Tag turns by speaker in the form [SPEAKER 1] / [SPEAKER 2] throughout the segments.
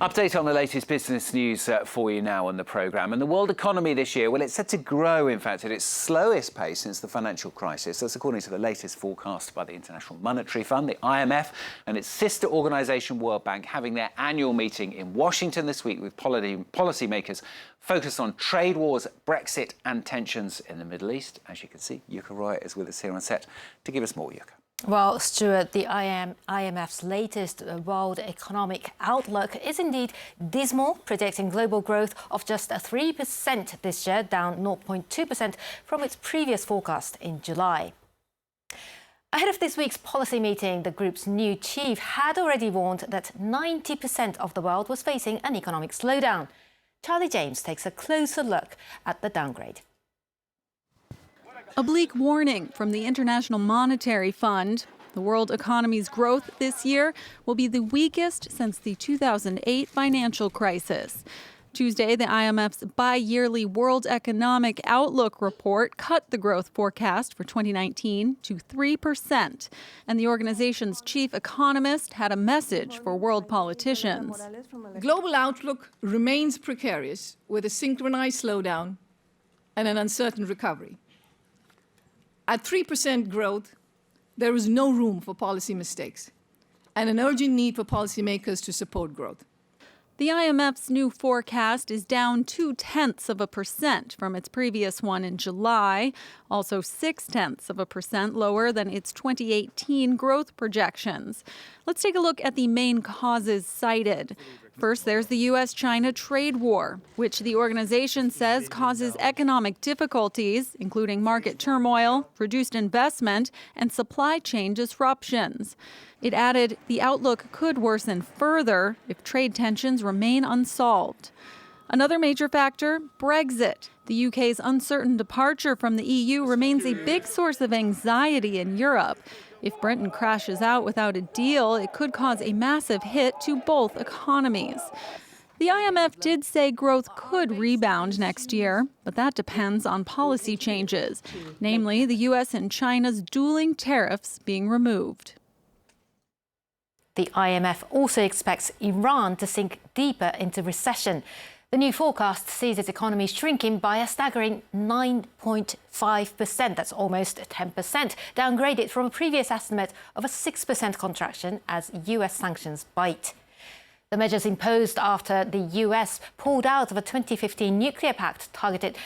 [SPEAKER 1] Update on the latest business news for you now on the programme. And the world economy this year, well, it's set to grow, in fact, at its slowest pace since the financial crisis. That's according to the latest forecast by the International Monetary Fund, the IMF, and its sister organisation, World Bank, having their annual meeting in Washington this week with policymakers focused on trade wars, Brexit and tensions in the Middle East. As you can see, Yuka Roy is with us here on set to give us more, Yuka.
[SPEAKER 2] Well, Stuart, the IMF's latest World Economic Outlook is indeed dismal, predicting global growth of just 3% this year, down 0.2% from its previous forecast in July. Ahead of this week's policy meeting, the group's new chief had already warned that 90% of the world was facing an economic slowdown. Charlie James takes a closer look at the downgrade.
[SPEAKER 3] A bleak warning from the International Monetary Fund. The world economy's growth this year will be the weakest since the 2008 financial crisis. Tuesday, the IMF's bi-yearly World Economic Outlook report cut the growth forecast for 2019 to 3%. And the organization's chief economist had a message for world politicians.
[SPEAKER 4] Global outlook remains precarious with a synchronized slowdown and an uncertain recovery. At 3% growth, there is no room for policy mistakes and an urgent need for policymakers to support growth.
[SPEAKER 3] The IMF's new forecast is down 0.2% from its previous one in July, also 0.6% lower than its 2018 growth projections. Let's take a look at the main causes cited. First, there's the U.S.-China trade war, which the organization says causes economic difficulties, including market turmoil, reduced investment, and supply chain disruptions. It added the outlook could worsen further if trade tensions remain unsolved. Another major factor, Brexit. The UK's uncertain departure from the EU remains a big source of anxiety in Europe. If Britain crashes out without a deal, it could cause a massive hit to both economies. The IMF did say growth could rebound next year, but that depends on policy changes, namely the US and China's dueling tariffs being removed.
[SPEAKER 2] The IMF also expects Iran to sink deeper into recession. The new forecast sees its economy shrinking by a staggering 9.5%. That's almost 10%, downgraded from a previous estimate of a 6% contraction as US sanctions bite. The measures imposed after the US pulled out of a 2015 nuclear pact targeted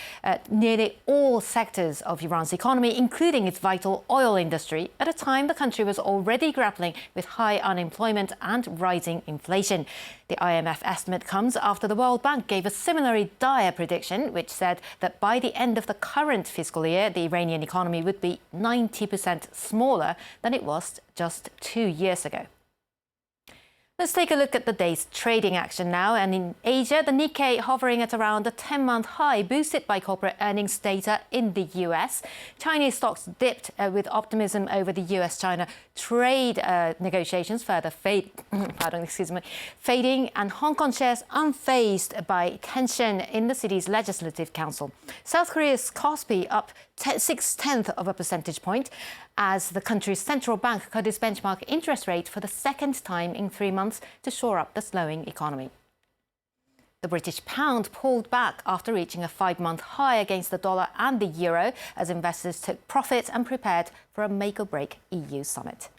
[SPEAKER 2] nearly all sectors of Iran's economy, including its vital oil industry, at a time the country was already grappling with high unemployment and rising inflation. The IMF estimate comes after the World Bank gave a similarly dire prediction, which said that by the end of the current fiscal year, the Iranian economy would be 90% smaller than it was just 2 years ago. Let's take a look at the day's trading action now. And in Asia, the Nikkei hovering at around a 10-month high, boosted by corporate earnings data in the US. Chinese stocks dipped with optimism over the US-China trade negotiations further fading, and Hong Kong shares unfazed by tension in the city's legislative council. South Korea's Kospi up 0.6 of a percentage point as the country's central bank cut its benchmark interest rate for the second time in 3 months to shore up the slowing economy. The British pound pulled back after reaching a 5-month high against the dollar and the euro as investors took profit and prepared for a make-or-break EU summit.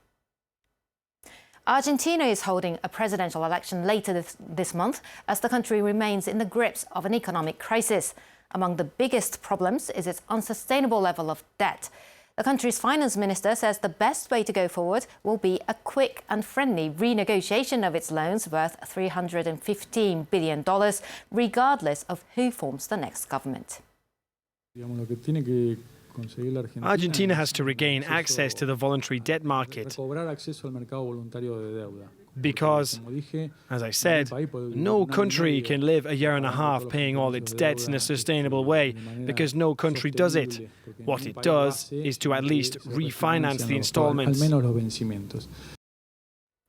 [SPEAKER 2] Argentina is holding a presidential election later this month as the country remains in the grips of an economic crisis. Among the biggest problems is its unsustainable level of debt. The country's finance minister says the best way to go forward will be a quick and friendly renegotiation of its loans worth $315 billion, regardless of who forms the next government.
[SPEAKER 5] Argentina has to regain access to the voluntary debt market because, as I said, no country can live a year and a half paying all its debts in a sustainable way because no country does it. What it does is to at least refinance the installments.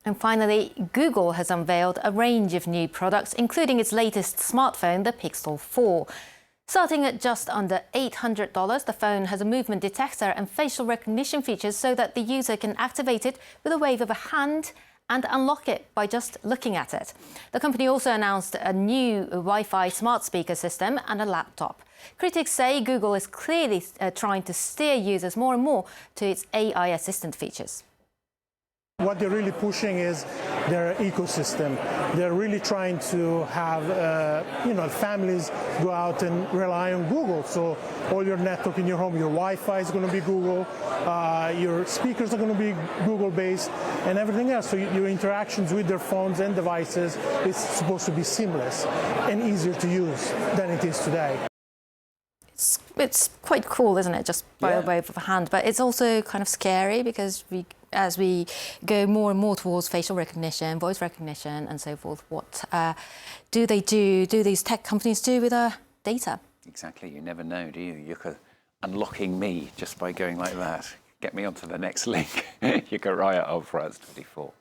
[SPEAKER 2] And finally, Google has unveiled a range of new products, including its latest smartphone, the Pixel 4. Starting at just under $800, the phone has a movement detector and facial recognition features so that the user can activate it with a wave of a hand and unlock it by just looking at it. The company also announced a new Wi-Fi smart speaker system and a laptop. Critics say Google is clearly trying to steer users more and more to its AI assistant features.
[SPEAKER 6] What they're really pushing is their ecosystem. They're really trying to have, families go out and rely on Google. So all your network in your home, your Wi-Fi is going to be Google, your speakers are going to be Google-based, and everything else. So your interactions with their phones and devices is supposed to be seamless and easier to use than it is today.
[SPEAKER 2] It's quite cool, isn't it? Just by a wave of a hand. But it's also kind of scary because as we go more and more towards facial recognition, voice recognition, and so forth, what do these tech companies do with our data?
[SPEAKER 1] Exactly. You never know, do you? You're unlocking me just by going like that. Get me onto the next link. You can write it on France 24.